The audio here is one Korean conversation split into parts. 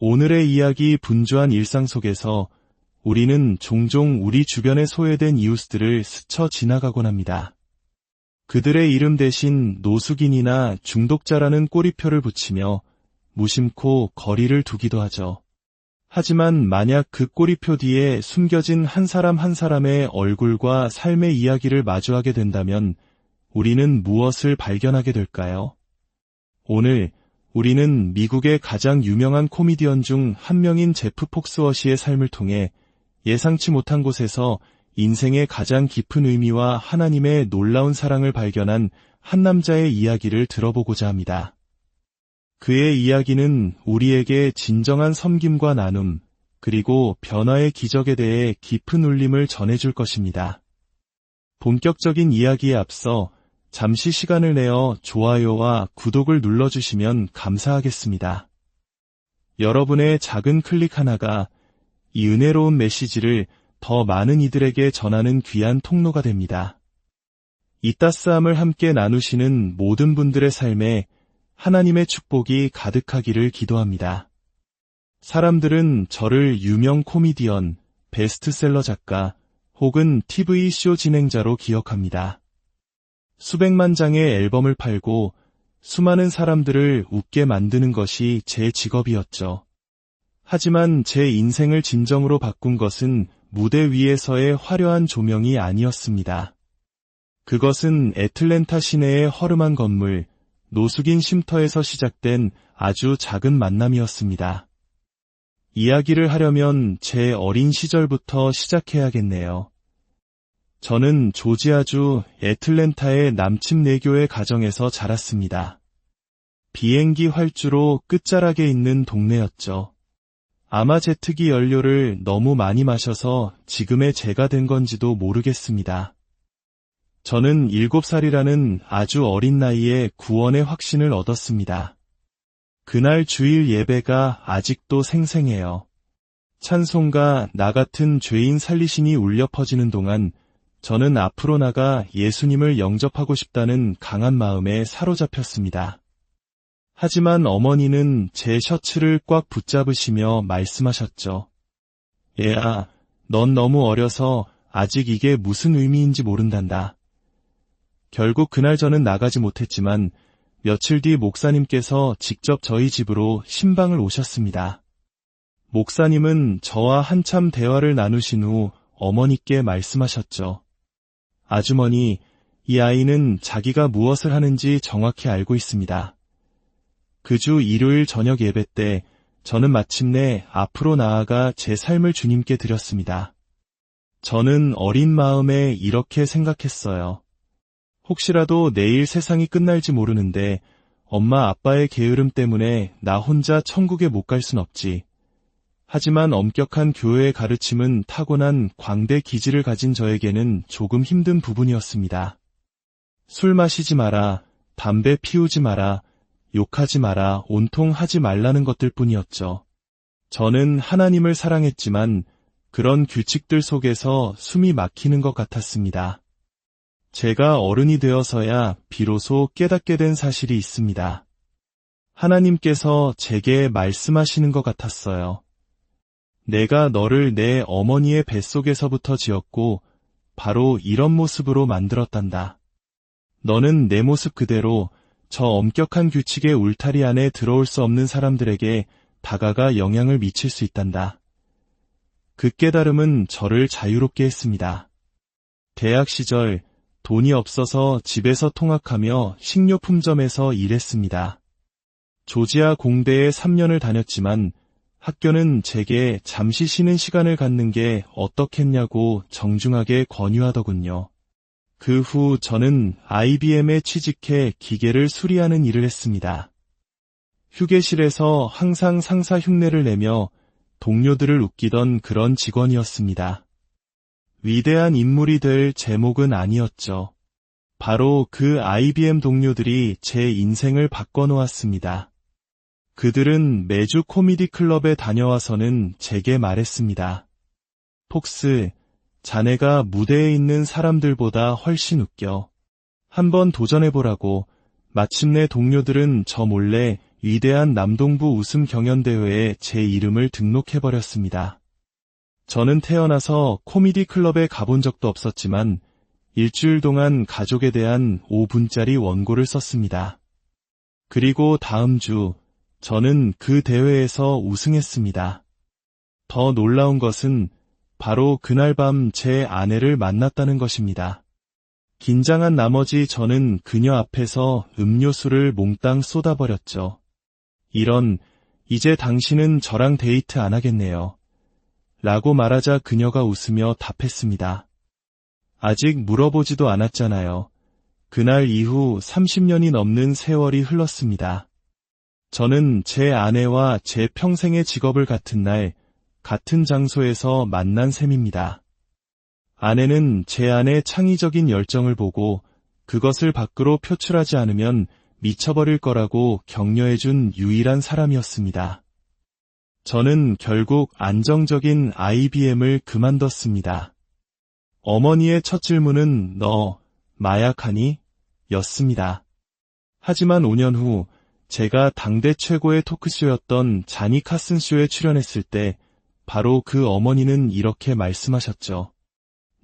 오늘의 이야기 분주한 일상 속에서 우리는 종종 우리 주변에 소외된 이웃들을 스쳐 지나가곤 합니다. 그들의 이름 대신 노숙인이나 중독자라는 꼬리표를 붙이며 무심코 거리를 두기도 하죠. 하지만 만약 그 꼬리표 뒤에 숨겨진 한 사람 한 사람의 얼굴과 삶의 이야기를 마주하게 된다면 우리는 무엇을 발견하게 될까요? 오늘 우리는 미국의 가장 유명한 코미디언 중 한 명인 제프 폭스워시의 삶을 통해 예상치 못한 곳에서 인생의 가장 깊은 의미와 하나님의 놀라운 사랑을 발견한 한 남자의 이야기를 들어보고자 합니다. 그의 이야기는 우리에게 진정한 섬김과 나눔, 그리고 변화의 기적에 대해 깊은 울림을 전해줄 것입니다. 본격적인 이야기에 앞서 잠시 시간을 내어 좋아요와 구독을 눌러주시면 감사하겠습니다. 여러분의 작은 클릭 하나가 이 은혜로운 메시지를 더 많은 이들에게 전하는 귀한 통로가 됩니다. 이 따스함을 함께 나누시는 모든 분들의 삶에 하나님의 축복이 가득하기를 기도합니다. 사람들은 저를 유명 코미디언, 베스트셀러 작가 혹은 TV쇼 진행자로 기억합니다. 수백만 장의 앨범을 팔고 수많은 사람들을 웃게 만드는 것이 제 직업이었죠. 하지만 제 인생을 진정으로 바꾼 것은 무대 위에서의 화려한 조명이 아니었습니다. 그것은 애틀랜타 시내의 허름한 건물, 노숙인 쉼터에서 시작된 아주 작은 만남이었습니다. 이야기를 하려면 제 어린 시절부터 시작해야겠네요. 저는 조지아주 애틀랜타의 남침내교의 가정에서 자랐습니다. 비행기 활주로 끝자락에 있는 동네였죠. 아마 제트기 연료를 너무 많이 마셔서 지금의 제가 된 건지도 모르겠습니다. 저는 7살이라는 아주 어린 나이에 구원의 확신을 얻었습니다. 그날 주일 예배가 아직도 생생해요. 찬송가 나 같은 죄인 살리시니 울려 퍼지는 동안 저는 앞으로 나가 예수님을 영접하고 싶다는 강한 마음에 사로잡혔습니다. 하지만 어머니는 제 셔츠를 꽉 붙잡으시며 말씀하셨죠. 얘야, 넌 너무 어려서 아직 이게 무슨 의미인지 모른단다. 결국 그날 저는 나가지 못했지만 며칠 뒤 목사님께서 직접 저희 집으로 신방을 오셨습니다. 목사님은 저와 한참 대화를 나누신 후 어머니께 말씀하셨죠. 아주머니, 이 아이는 자기가 무엇을 하는지 정확히 알고 있습니다. 그 주 일요일 저녁 예배 때 저는 마침내 앞으로 나아가 제 삶을 주님께 드렸습니다. 저는 어린 마음에 이렇게 생각했어요. 혹시라도 내일 세상이 끝날지 모르는데 엄마 아빠의 게으름 때문에 나 혼자 천국에 못 갈 순 없지. 하지만 엄격한 교회의 가르침은 타고난 광대 기질을 가진 저에게는 조금 힘든 부분이었습니다. 술 마시지 마라, 담배 피우지 마라, 욕하지 마라, 온통 하지 말라는 것들 뿐이었죠. 저는 하나님을 사랑했지만 그런 규칙들 속에서 숨이 막히는 것 같았습니다. 제가 어른이 되어서야 비로소 깨닫게 된 사실이 있습니다. 하나님께서 제게 말씀하시는 것 같았어요. 내가 너를 내 어머니의 뱃속에서부터 지었고 바로 이런 모습으로 만들었단다. 너는 내 모습 그대로 저 엄격한 규칙의 울타리 안에 들어올 수 없는 사람들에게 다가가 영향을 미칠 수 있단다. 그 깨달음은 저를 자유롭게 했습니다. 대학 시절 돈이 없어서 집에서 통학하며 식료품점에서 일했습니다. 조지아 공대에 3년을 다녔지만 학교는 제게 잠시 쉬는 시간을 갖는 게 어떻겠냐고 정중하게 권유하더군요. 그 후 저는 IBM에 취직해 기계를 수리하는 일을 했습니다. 휴게실에서 항상 상사 흉내를 내며 동료들을 웃기던 그런 직원이었습니다. 위대한 인물이 될 제목은 아니었죠. 바로 그 IBM 동료들이 제 인생을 바꿔놓았습니다. 그들은 매주 코미디 클럽에 다녀와서는 제게 말했습니다. 폭스, 자네가 무대에 있는 사람들보다 훨씬 웃겨. 한번 도전해보라고. 마침내 동료들은 저 몰래 위대한 남동부 웃음 경연대회에 제 이름을 등록해버렸습니다. 저는 태어나서 코미디 클럽에 가본 적도 없었지만 일주일 동안 가족에 대한 5분짜리 원고를 썼습니다. 그리고 다음 주 저는 그 대회에서 우승했습니다. 더 놀라운 것은 바로 그날 밤 제 아내를 만났다는 것입니다. 긴장한 나머지 저는 그녀 앞에서 음료수를 몽땅 쏟아버렸죠. 이제 당신은 저랑 데이트 안 하겠네요. 라고 말하자 그녀가 웃으며 답했습니다. 아직 물어보지도 않았잖아요. 그날 이후 30년이 넘는 세월이 흘렀습니다. 저는 제 아내와 제 평생의 직업을 같은 날, 같은 장소에서 만난 셈입니다. 아내는 제 안의 창의적인 열정을 보고 그것을 밖으로 표출하지 않으면 미쳐버릴 거라고 격려해준 유일한 사람이었습니다. 저는 결국 안정적인 IBM을 그만뒀습니다. 어머니의 첫 질문은 너 마약하니? 였습니다. 하지만 5년 후 제가 당대 최고의 토크쇼였던 자니 카슨 쇼에 출연했을 때 바로 그 어머니는 이렇게 말씀하셨죠.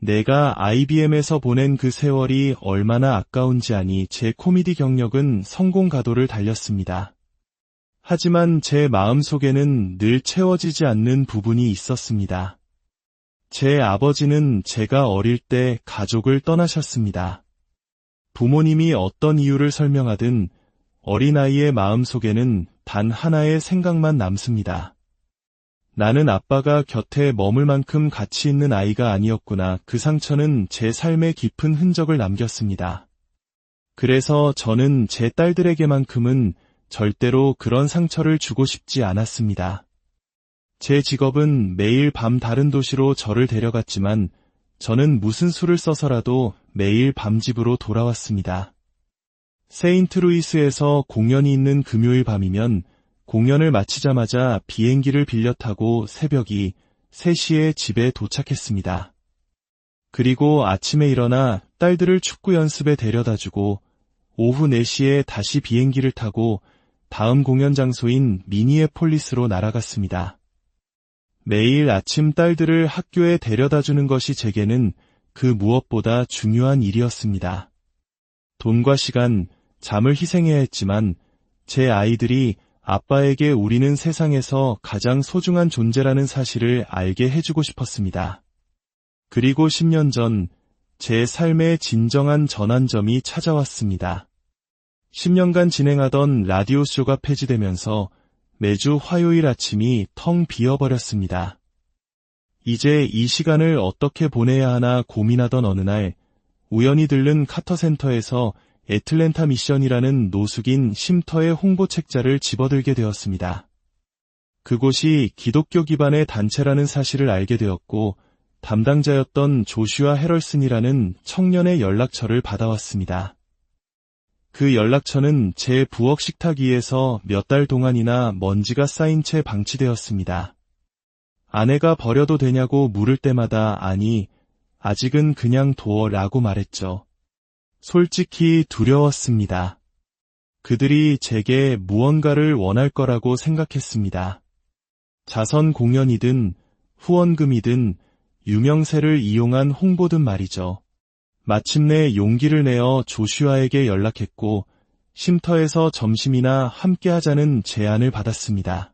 내가 IBM에서 보낸 그 세월이 얼마나 아까운지 아니 제 코미디 경력은 성공 가도를 달렸습니다. 하지만 제 마음속에는 늘 채워지지 않는 부분이 있었습니다. 제 아버지는 제가 어릴 때 가족을 떠나셨습니다. 부모님이 어떤 이유를 설명하든 어린아이의 마음속에는 단 하나의 생각만 남습니다. 나는 아빠가 곁에 머물 만큼 가치 있는 아이가 아니었구나. 그 상처는 제 삶에 깊은 흔적을 남겼습니다. 그래서 저는 제 딸들에게만큼은 절대로 그런 상처를 주고 싶지 않았습니다. 제 직업은 매일 밤 다른 도시로 저를 데려갔지만 저는 무슨 수를 써서라도 매일 밤 집으로 돌아왔습니다. 세인트루이스에서 공연이 있는 금요일 밤이면 공연을 마치자마자 비행기를 빌려 타고 새벽이 3시에 집에 도착했습니다. 그리고 아침에 일어나 딸들을 축구 연습에 데려다주고 오후 4시에 다시 비행기를 타고 다음 공연 장소인 미니애폴리스로 날아갔습니다. 매일 아침 딸들을 학교에 데려다주는 것이 제게는 그 무엇보다 중요한 일이었습니다. 돈과 시간, 잠을 희생해야 했지만 제 아이들이 아빠에게 우리는 세상에서 가장 소중한 존재라는 사실을 알게 해주고 싶었습니다. 그리고 10년 전 제 삶의 진정한 전환점이 찾아왔습니다. 10년간 진행하던 라디오쇼가 폐지되면서 매주 화요일 아침이 텅 비어버렸습니다. 이제 이 시간을 어떻게 보내야 하나 고민하던 어느 날 우연히 들른 카터센터에서 애틀랜타 미션이라는 노숙인 쉼터의 홍보 책자를 집어들게 되었습니다. 그곳이 기독교 기반의 단체라는 사실을 알게 되었고 담당자였던 조슈아 헤럴슨이라는 청년의 연락처를 받아왔습니다. 그 연락처는 제 부엌 식탁 위에서 몇 달 동안이나 먼지가 쌓인 채 방치되었습니다. 아내가 버려도 되냐고 물을 때마다 아니, 아직은 그냥 둬라고 말했죠. 솔직히 두려웠습니다. 그들이 제게 무언가를 원할 거라고 생각했습니다. 자선 공연이든 후원금이든 유명세를 이용한 홍보든 말이죠. 마침내 용기를 내어 조슈아에게 연락했고 쉼터에서 점심이나 함께 하자는 제안을 받았습니다.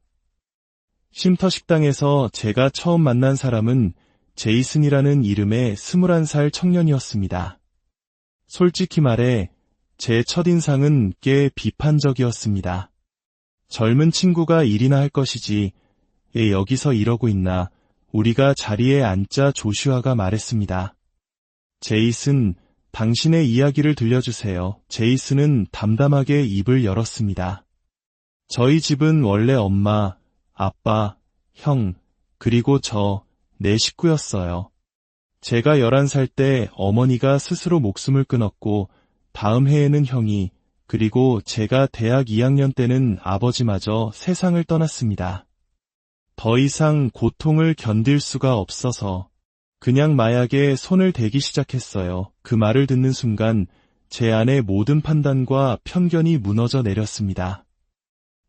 쉼터 식당에서 제가 처음 만난 사람은 제이슨이라는 이름의 21살 청년이었습니다. 솔직히 말해 제 첫인상은 꽤 비판적이었습니다. 젊은 친구가 일이나 할 것이지 얘 여기서 이러고 있나 우리가 자리에 앉자 조슈아가 말했습니다. 제이슨, 당신의 이야기를 들려주세요. 제이슨은 담담하게 입을 열었습니다. 저희 집은 원래 엄마, 아빠, 형, 그리고 저, 4식구였어요. 제가 11살 때 어머니가 스스로 목숨을 끊었고 다음 해에는 형이 그리고 제가 대학 2학년 때는 아버지마저 세상을 떠났습니다. 더 이상 고통을 견딜 수가 없어서 그냥 마약에 손을 대기 시작했어요. 그 말을 듣는 순간 제 안의 모든 판단과 편견이 무너져 내렸습니다.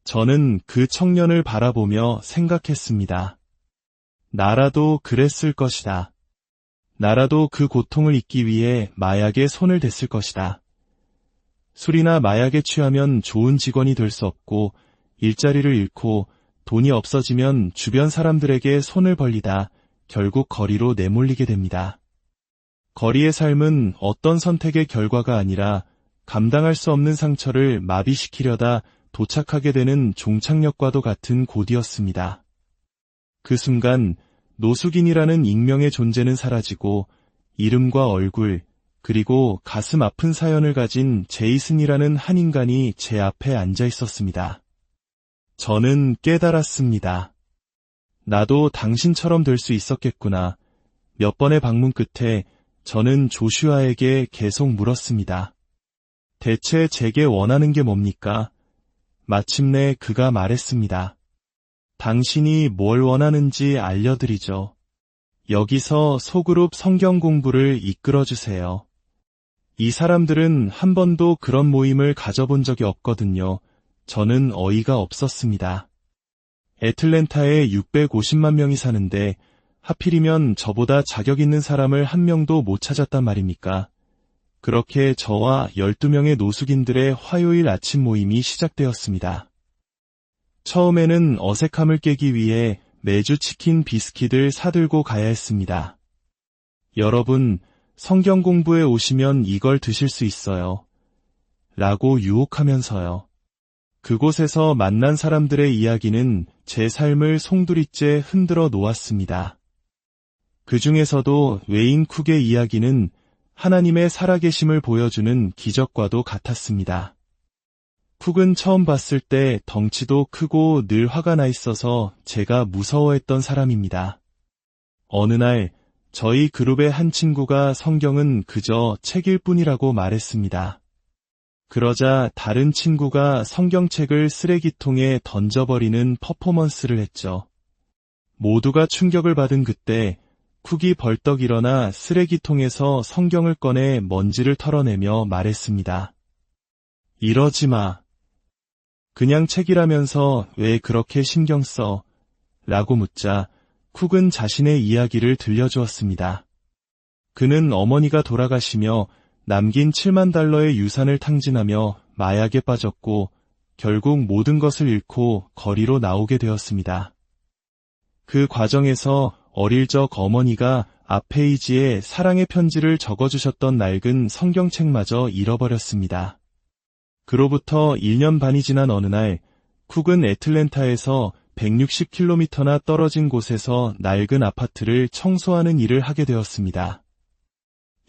저는 그 청년을 바라보며 생각했습니다. 나라도 그랬을 것이다. 나라도 그 고통을 잊기 위해 마약에 손을 댔을 것이다. 술이나 마약에 취하면 좋은 직원이 될 수 없고 일자리를 잃고 돈이 없어지면 주변 사람들에게 손을 벌리다 결국 거리로 내몰리게 됩니다. 거리의 삶은 어떤 선택의 결과가 아니라 감당할 수 없는 상처를 마비시키려다 도착하게 되는 종착역과도 같은 곳이었습니다. 그 순간 노숙인이라는 익명의 존재는 사라지고 이름과 얼굴 그리고 가슴 아픈 사연을 가진 제이슨이라는 한 인간이 제 앞에 앉아 있었습니다. 저는 깨달았습니다. 나도 당신처럼 될 수 있었겠구나. 몇 번의 방문 끝에 저는 조슈아에게 계속 물었습니다. 대체 제게 원하는 게 뭡니까? 마침내 그가 말했습니다. 당신이 뭘 원하는지 알려드리죠. 여기서 소그룹 성경 공부를 이끌어주세요. 이 사람들은 한 번도 그런 모임을 가져본 적이 없거든요. 저는 어이가 없었습니다. 애틀랜타에 650만 명이 사는데 하필이면 저보다 자격 있는 사람을 한 명도 못 찾았단 말입니까? 그렇게 저와 12명의 노숙인들의 화요일 아침 모임이 시작되었습니다. 처음에는 어색함을 깨기 위해 매주 치킨 비스킷을 사들고 가야 했습니다. 여러분, 성경 공부에 오시면 이걸 드실 수 있어요. 라고 유혹하면서요. 그곳에서 만난 사람들의 이야기는 제 삶을 송두리째 흔들어 놓았습니다. 그 중에서도 웨인 쿡의 이야기는 하나님의 살아계심을 보여주는 기적과도 같았습니다. 쿡은 처음 봤을 때 덩치도 크고 늘 화가 나 있어서 제가 무서워했던 사람입니다. 어느 날 저희 그룹의 한 친구가 성경은 그저 책일 뿐이라고 말했습니다. 그러자 다른 친구가 성경책을 쓰레기통에 던져버리는 퍼포먼스를 했죠. 모두가 충격을 받은 그때 쿡이 벌떡 일어나 쓰레기통에서 성경을 꺼내 먼지를 털어내며 말했습니다. 이러지 마. 그냥 책이라면서 왜 그렇게 신경 써? 라고 묻자 쿡은 자신의 이야기를 들려주었습니다. 그는 어머니가 돌아가시며 남긴 7만 달러의 유산을 탕진하며 마약에 빠졌고 결국 모든 것을 잃고 거리로 나오게 되었습니다. 그 과정에서 어릴 적 어머니가 앞페이지에 사랑의 편지를 적어주셨던 낡은 성경책마저 잃어버렸습니다. 그로부터 1년 반이 지난 어느 날 쿡은 애틀랜타에서 160km나 떨어진 곳에서 낡은 아파트를 청소하는 일을 하게 되었습니다.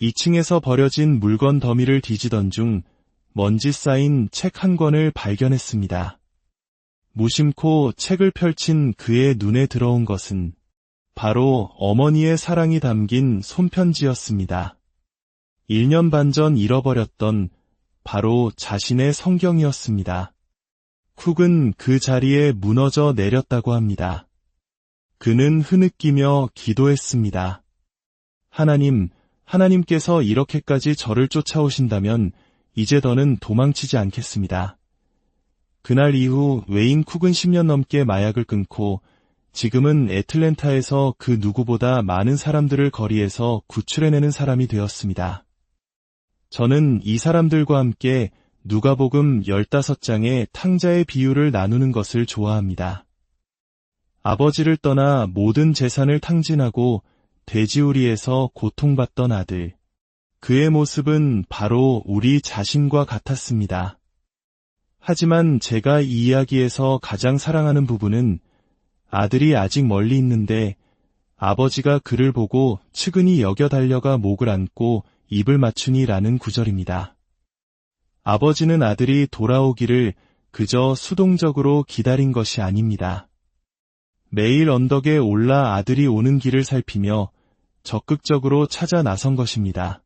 2층에서 버려진 물건 더미를 뒤지던 중 먼지 쌓인 책 한 권을 발견했습니다. 무심코 책을 펼친 그의 눈에 들어온 것은 바로 어머니의 사랑이 담긴 손편지였습니다. 1년 반 전 잃어버렸던 바로 자신의 성경이었습니다. 쿡은 그 자리에 무너져 내렸다고 합니다. 그는 흐느끼며 기도했습니다. 하나님께서 이렇게까지 저를 쫓아오신다면 이제 더는 도망치지 않겠습니다. 그날 이후 웨인 쿡은 10년 넘게 마약을 끊고 지금은 애틀랜타에서 그 누구보다 많은 사람들을 거리에서 구출해내는 사람이 되었습니다. 저는 이 사람들과 함께 누가복음 15장의 탕자의 비유를 나누는 것을 좋아합니다. 아버지를 떠나 모든 재산을 탕진하고 돼지우리에서 고통받던 아들. 그의 모습은 바로 우리 자신과 같았습니다. 하지만 제가 이 이야기에서 가장 사랑하는 부분은 아들이 아직 멀리 있는데 아버지가 그를 보고 측은히 여겨 달려가 목을 안고 입을 맞추니라는 구절입니다. 아버지는 아들이 돌아오기를 그저 수동적으로 기다린 것이 아닙니다. 매일 언덕에 올라 아들이 오는 길을 살피며 적극적으로 찾아 나선 것입니다.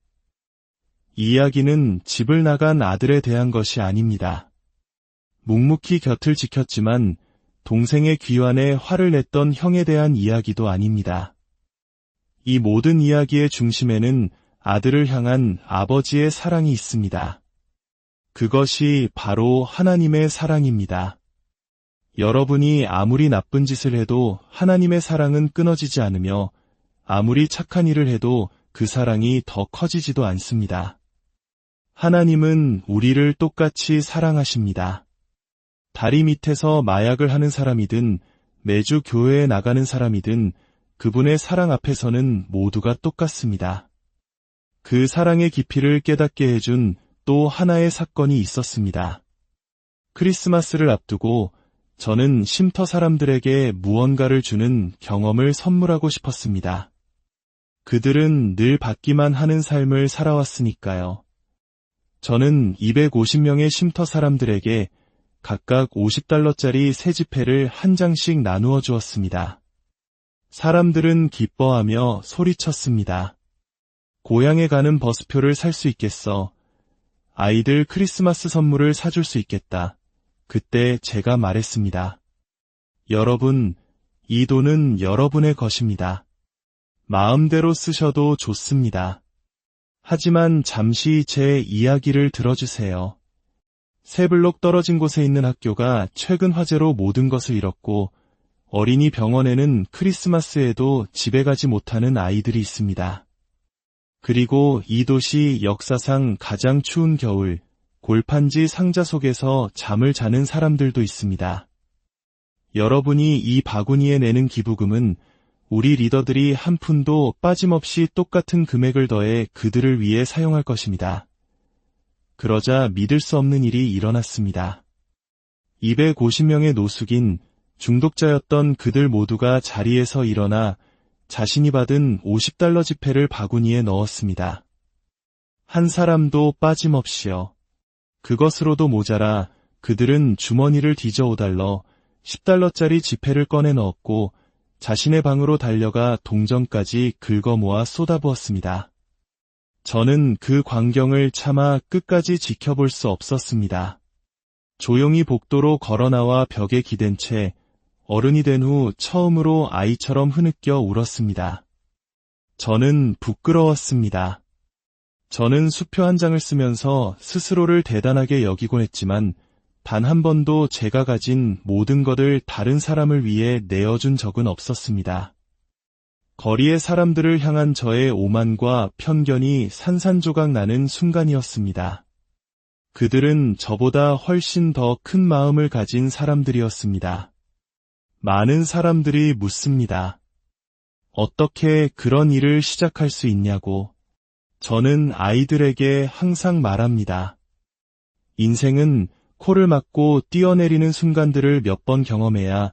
이 이야기는 집을 나간 아들에 대한 것이 아닙니다. 묵묵히 곁을 지켰지만 동생의 귀환에 화를 냈던 형에 대한 이야기도 아닙니다. 이 모든 이야기의 중심에는 아들을 향한 아버지의 사랑이 있습니다. 그것이 바로 하나님의 사랑입니다. 여러분이 아무리 나쁜 짓을 해도 하나님의 사랑은 끊어지지 않으며 아무리 착한 일을 해도 그 사랑이 더 커지지도 않습니다. 하나님은 우리를 똑같이 사랑하십니다. 다리 밑에서 마약을 하는 사람이든 매주 교회에 나가는 사람이든 그분의 사랑 앞에서는 모두가 똑같습니다. 그 사랑의 깊이를 깨닫게 해준 또 하나의 사건이 있었습니다. 크리스마스를 앞두고 저는 쉼터 사람들에게 무언가를 주는 경험을 선물하고 싶었습니다. 그들은 늘 받기만 하는 삶을 살아왔으니까요. 저는 250명의 쉼터 사람들에게 각각 $50짜리 새 지폐를 한 장씩 나누어 주었습니다. 사람들은 기뻐하며 소리쳤습니다. 고향에 가는 버스표를 살 수 있겠어. 아이들 크리스마스 선물을 사줄 수 있겠다. 그때 제가 말했습니다. 여러분, 이 돈은 여러분의 것입니다. 마음대로 쓰셔도 좋습니다. 하지만 잠시 제 이야기를 들어주세요. 세 블록 떨어진 곳에 있는 학교가 최근 화재로 모든 것을 잃었고 어린이 병원에는 크리스마스에도 집에 가지 못하는 아이들이 있습니다. 그리고 이 도시 역사상 가장 추운 겨울, 골판지 상자 속에서 잠을 자는 사람들도 있습니다. 여러분이 이 바구니에 내는 기부금은 우리 리더들이 한 푼도 빠짐없이 똑같은 금액을 더해 그들을 위해 사용할 것입니다. 그러자 믿을 수 없는 일이 일어났습니다. 250명의 노숙인, 중독자였던 그들 모두가 자리에서 일어나 자신이 받은 $50 지폐를 바구니에 넣었습니다. 한 사람도 빠짐없이요. 그것으로도 모자라 그들은 주머니를 뒤져 $5, $10짜리 지폐를 꺼내 넣었고 자신의 방으로 달려가 동전까지 긁어 모아 쏟아부었습니다. 저는 그 광경을 차마 끝까지 지켜볼 수 없었습니다. 조용히 복도로 걸어나와 벽에 기댄 채 어른이 된 후 처음으로 아이처럼 흐느껴 울었습니다. 저는 부끄러웠습니다. 저는 수표 한 장을 쓰면서 스스로를 대단하게 여기곤 했지만 단 한 번도 제가 가진 모든 것을 다른 사람을 위해 내어준 적은 없었습니다. 거리의 사람들을 향한 저의 오만과 편견이 산산조각 나는 순간이었습니다. 그들은 저보다 훨씬 더 큰 마음을 가진 사람들이었습니다. 많은 사람들이 묻습니다. 어떻게 그런 일을 시작할 수 있냐고. 저는 아이들에게 항상 말합니다. 인생은 코를 막고 뛰어내리는 순간들을 몇 번 경험해야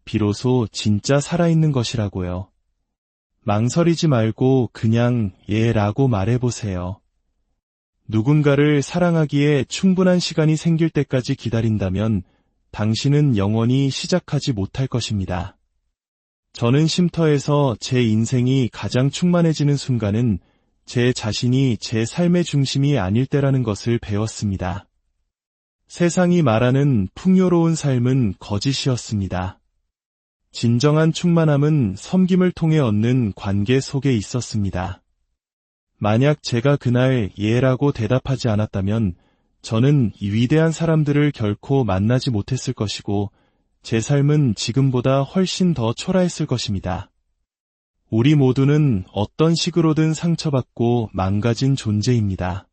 비로소 진짜 살아있는 것이라고요. 망설이지 말고 그냥 예라고 말해보세요. 누군가를 사랑하기에 충분한 시간이 생길 때까지 기다린다면 당신은 영원히 시작하지 못할 것입니다. 저는 쉼터에서 제 인생이 가장 충만해지는 순간은 제 자신이 제 삶의 중심이 아닐 때라는 것을 배웠습니다. 세상이 말하는 풍요로운 삶은 거짓이었습니다. 진정한 충만함은 섬김을 통해 얻는 관계 속에 있었습니다. 만약 제가 그날 예라고 대답하지 않았다면 저는 이 위대한 사람들을 결코 만나지 못했을 것이고 제 삶은 지금보다 훨씬 더 초라했을 것입니다. 우리 모두는 어떤 식으로든 상처받고 망가진 존재입니다.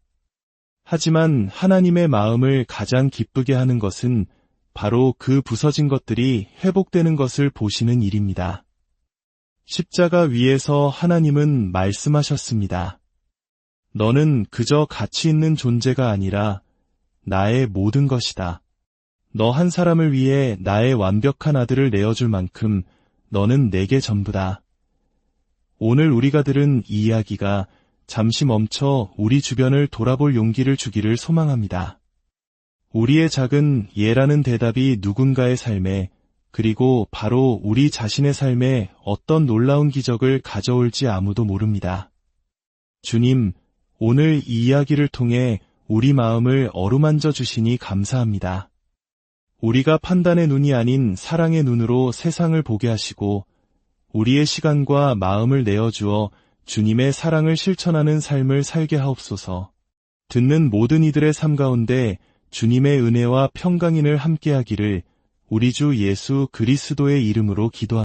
하지만 하나님의 마음을 가장 기쁘게 하는 것은 바로 그 부서진 것들이 회복되는 것을 보시는 일입니다. 십자가 위에서 하나님은 말씀하셨습니다. 너는 그저 가치 있는 존재가 아니라 나의 모든 것이다. 너 한 사람을 위해 나의 완벽한 아들을 내어줄 만큼 너는 내게 전부다. 오늘 우리가 들은 이 이야기가 잠시 멈춰 우리 주변을 돌아볼 용기를 주기를 소망합니다. 우리의 작은 예라는 대답이 누군가의 삶에, 그리고 바로 우리 자신의 삶에 어떤 놀라운 기적을 가져올지 아무도 모릅니다. 주님, 오늘 이 이야기를 통해 우리 마음을 어루만져 주시니 감사합니다. 우리가 판단의 눈이 아닌 사랑의 눈으로 세상을 보게 하시고 우리의 시간과 마음을 내어주어 주님의 사랑을 실천하는 삶을 살게 하옵소서. 듣는 모든 이들의 삶 가운데 주님의 은혜와 평강인을 함께하기를 우리 주 예수 그리스도의 이름으로 기도합니다.